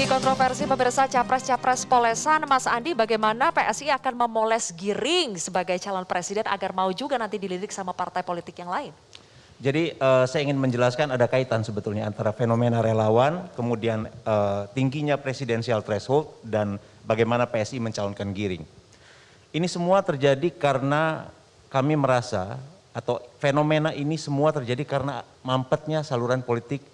Di kontroversi pemirsa Capres-Capres Polesan, Mas Andi, bagaimana PSI akan memoles Giring sebagai calon presiden agar mau juga nanti dilirik sama partai politik yang lain? Jadi saya ingin menjelaskan ada kaitan sebetulnya antara fenomena relawan, kemudian tingginya presidensial threshold dan bagaimana PSI mencalonkan Giring. Ini semua terjadi karena kami merasa atau fenomena ini semua terjadi karena mampetnya saluran politik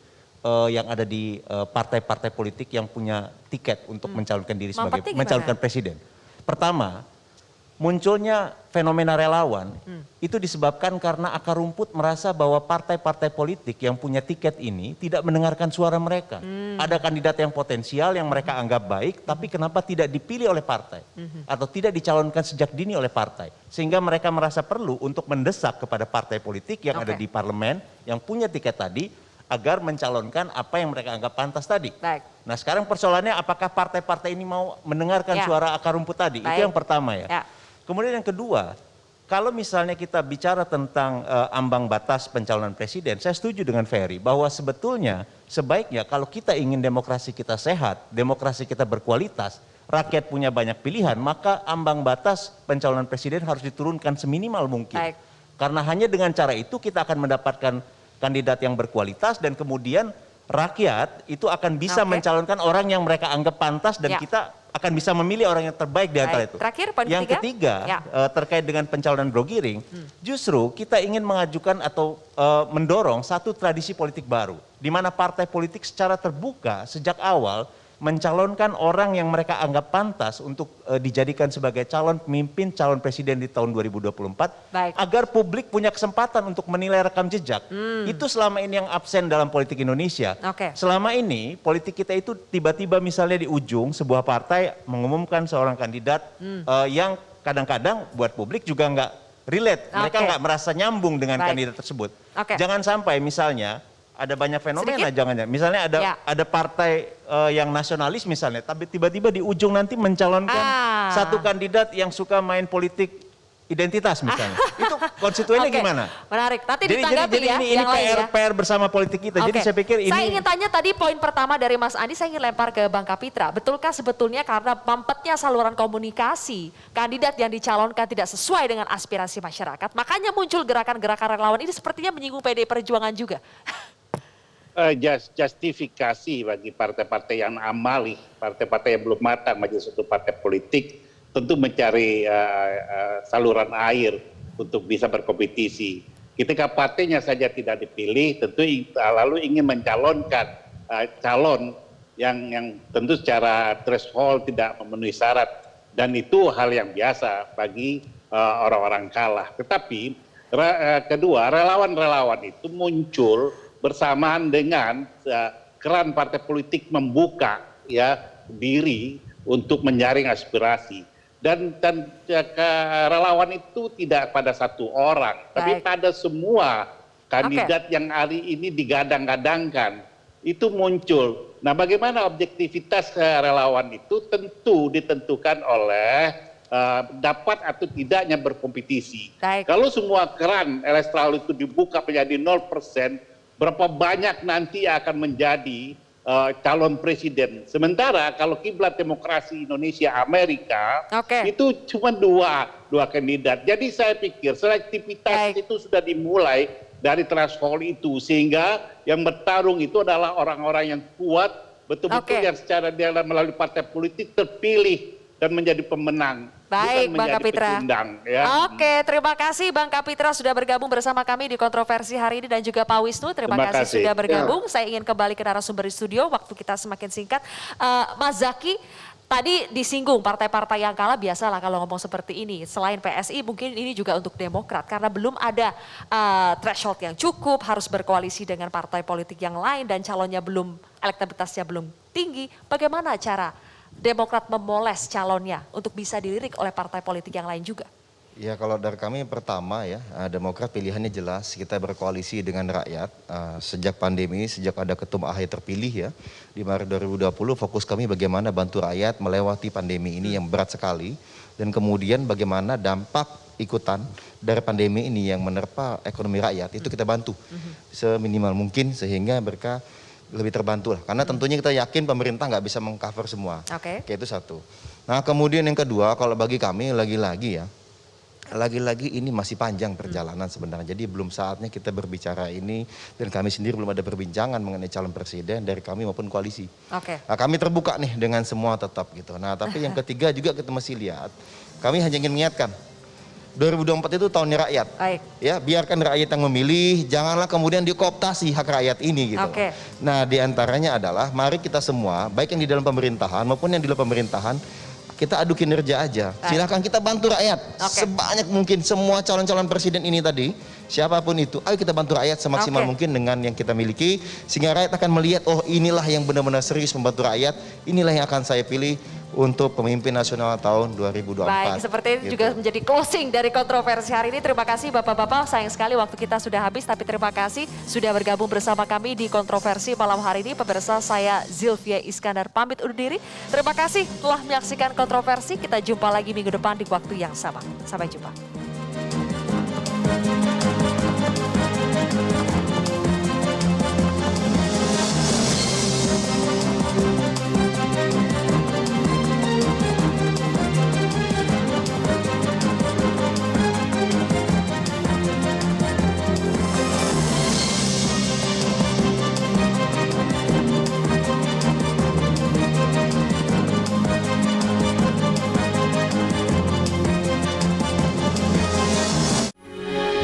yang ada di partai-partai politik yang punya tiket untuk mencalonkan diri sebagai mencalonkan presiden. Pertama, munculnya fenomena relawan itu disebabkan karena akar rumput merasa bahwa partai-partai politik yang punya tiket ini tidak mendengarkan suara mereka. Ada kandidat yang potensial yang mereka anggap baik, tapi kenapa tidak dipilih oleh partai atau tidak dicalonkan sejak dini oleh partai, sehingga mereka merasa perlu untuk mendesak kepada partai politik yang ada di parlemen yang punya tiket tadi agar mencalonkan apa yang mereka anggap pantas tadi. Baik. Nah sekarang persoalannya apakah partai-partai ini mau mendengarkan suara akar rumput tadi? Itu yang pertama ya. Kemudian yang kedua, kalau misalnya kita bicara tentang ambang batas pencalonan presiden, saya setuju dengan Ferry bahwa sebetulnya sebaiknya kalau kita ingin demokrasi kita sehat, demokrasi kita berkualitas, rakyat punya banyak pilihan, maka ambang batas pencalonan presiden harus diturunkan seminimal mungkin. Karena hanya dengan cara itu kita akan mendapatkan kandidat yang berkualitas dan kemudian rakyat itu akan bisa mencalonkan orang yang mereka anggap pantas dan kita akan bisa memilih orang yang terbaik di antara itu. Terakhir, poin yang ketiga terkait dengan pencalonan Bro Giring, justru kita ingin mengajukan atau mendorong satu tradisi politik baru, di mana partai politik secara terbuka sejak awal mencalonkan orang yang mereka anggap pantas untuk dijadikan sebagai calon pemimpin, calon presiden di tahun 2024, agar publik punya kesempatan untuk menilai rekam jejak. Itu selama ini yang absen dalam politik Indonesia. Selama ini politik kita itu tiba-tiba misalnya di ujung sebuah partai mengumumkan seorang kandidat yang kadang-kadang buat publik juga nggak relate, mereka nggak merasa nyambung dengan kandidat tersebut. Jangan sampai misalnya ada banyak fenomena, jangan-jangan misalnya ada partai yang nasionalis misalnya, tapi tiba-tiba di ujung nanti mencalonkan satu kandidat yang suka main politik identitas misalnya. Itu konstituennya gimana? Menarik. Nanti ditanggapi jadi ini yang lain PR bersama politik kita. Jadi saya pikir ini. Saya ingin tanya tadi poin pertama dari Mas Andi, saya ingin lempar ke Bang Kapitra. Betulkah sebetulnya karena mampetnya saluran komunikasi, kandidat yang dicalonkan tidak sesuai dengan aspirasi masyarakat, makanya muncul gerakan-gerakan relawan ini sepertinya menyinggung PDI Perjuangan juga? Justifikasi bagi partai-partai yang amali, partai-partai yang belum matang menjadi suatu partai politik, tentu mencari saluran air untuk bisa berkompetisi. Ketika partainya saja tidak dipilih, tentu lalu ingin mencalonkan calon yang tentu secara threshold tidak memenuhi syarat, dan itu hal yang biasa bagi orang-orang kalah. Tetapi kedua, relawan-relawan itu muncul bersamaan dengan keran partai politik membuka diri untuk menyaring aspirasi, dan relawan itu tidak pada satu orang, tapi pada semua kandidat yang hari ini digadang-gadangkan itu muncul. Nah, bagaimana objektivitas relawan itu tentu ditentukan oleh dapat atau tidaknya berkompetisi. Kalau semua keran elektoral itu dibuka menjadi 0%, berapa banyak nanti akan menjadi calon presiden. Sementara kalau kiblat demokrasi Indonesia Amerika itu cuma dua kandidat. Jadi saya pikir selektivitas itu sudah dimulai dari threshold itu, sehingga yang bertarung itu adalah orang-orang yang kuat, betul-betul yang secara melalui partai politik terpilih dan menjadi pemenang. Baik, Bang Kapitra. Oke, terima kasih Bang Kapitra sudah bergabung bersama kami di kontroversi hari ini, dan juga Pak Wisnu, terima kasih sudah bergabung. Saya ingin kembali ke narasumber di studio, waktu kita semakin singkat. Mas Zaky, tadi disinggung partai-partai yang kalah, biasalah kalau ngomong seperti ini. Selain PSI, mungkin ini juga untuk Demokrat, karena belum ada threshold yang cukup, harus berkoalisi dengan partai politik yang lain, dan calonnya belum, elektabilitasnya belum tinggi. Bagaimana cara Demokrat memoles calonnya untuk bisa dilirik oleh partai politik yang lain juga? Ya, kalau dari kami pertama ya, Demokrat pilihannya jelas, kita berkoalisi dengan rakyat. Sejak pandemi, sejak ada Ketum AHY terpilih ya, di Maret 2020, fokus kami bagaimana bantu rakyat melewati pandemi ini yang berat sekali, dan kemudian bagaimana dampak ikutan dari pandemi ini yang menerpa ekonomi rakyat, itu kita bantu seminimal mungkin, sehingga mereka lebih terbantu lah. Karena tentunya kita yakin pemerintah nggak bisa mengcover semua. Oke. Itu satu. Nah kemudian yang kedua, kalau bagi kami lagi-lagi ini masih panjang perjalanan sebenarnya. Jadi belum saatnya kita berbicara ini, dan kami sendiri belum ada perbincangan mengenai calon presiden dari kami maupun koalisi. Oke. Nah, kami terbuka nih dengan semua tetap gitu. Nah tapi yang ketiga juga kita masih lihat, kami hanya ingin mengingatkan, 2024 itu tahunnya rakyat. Baik. Ya, biarkan rakyat yang memilih, janganlah kemudian dikooptasi hak rakyat ini gitu. Oke. Nah, diantaranya adalah mari kita semua, baik yang di dalam pemerintahan maupun yang di luar pemerintahan, kita adu kinerja aja. Silahkan kita bantu rakyat sebanyak mungkin, semua calon-calon presiden ini tadi, siapapun itu, ayo kita bantu rakyat semaksimal mungkin dengan yang kita miliki, sehingga rakyat akan melihat, oh inilah yang benar-benar serius membantu rakyat, inilah yang akan saya pilih untuk pemimpin nasional tahun 2024. Baik, seperti itu gitu. juga menjadi closing dari kontroversi hari ini. Terima kasih Bapak-Bapak, sayang sekali waktu kita sudah habis, tapi terima kasih sudah bergabung bersama kami di kontroversi malam hari ini. Pemirsa, saya Zilvia Iskandar pamit undur diri. Terima kasih telah menyaksikan kontroversi, kita jumpa lagi minggu depan di waktu yang sama. Sampai jumpa.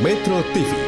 Metro TV